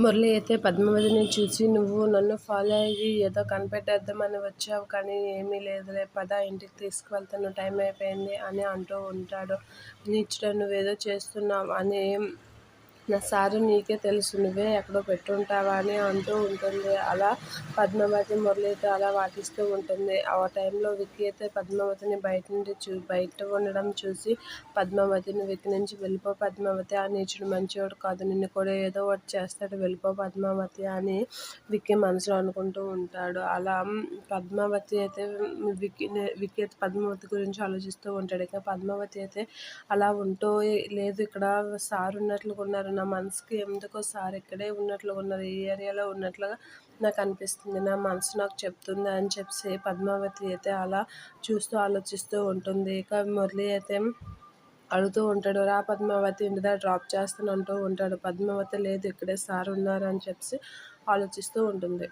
మురళి అయితే పద్మావతిని చూసి, "నువ్వు నన్ను ఫాలో అయ్యి ఏదో కనిపెట్టేద్దామని వచ్చావు కానీ ఏమీ లేదులే, పద ఇంటికి తీసుకువెళ్తాను, టైం అయిపోయింది" అని అంటూ ఉంటాడు. "నీచుడా, నువ్వేదో చేస్తున్నావు అని నా సారు నీకే తెలుసు, నువ్వే ఎక్కడో పెట్టుంటావా" అని అంటూ ఉంటుంది. అలా పద్మావతి మురళితో అలా వాదిస్తూ ఉంటుంది. ఆ టైంలో విక్కీ అయితే పద్మావతిని బయట ఉండడం చూసి, "పద్మావతి, నువ్వు ఇక్కడి నుంచి వెళ్ళిపో పద్మావతి, ఆ నీచుడు మంచివాడు కాదు, నిన్ను కూడా ఏదో ఒకటి చేస్తాడు, వెళ్ళిపో పద్మావతి" అని విక్కీ మనసులో అనుకుంటూ ఉంటాడు. అలా పద్మావతి అయితే విక్కీ అయితే పద్మావతి గురించి ఆలోచిస్తూ ఉంటాడు. ఇక పద్మావతి అయితే అలా ఉంటూ, "లేదు, ఇక్కడ సార్ ఉన్నట్లుగా ఉన్నారు, నా మనసుకి ఎందుకో సార్ ఇక్కడే ఉన్నట్లుగా ఉన్నారు, ఈ ఏరియాలో ఉన్నట్లుగా నాకు అనిపిస్తుంది, నా మనసు నాకు చెప్తుంది" అని చెప్పి పద్మావతి అయితే అలా చూస్తూ ఆలోచిస్తూ ఉంటుంది. ఇక మురళి అయితే అడుగుతూ ఉంటాడు, "రా పద్మావతి, ఇంటి దగ్గర డ్రాప్ చేస్తాను" అంటూ ఉంటాడు. పద్మావతి, "లేదు, ఇక్కడే సార్ ఉన్నారు" అని చెప్పి ఆలోచిస్తూ ఉంటుంది.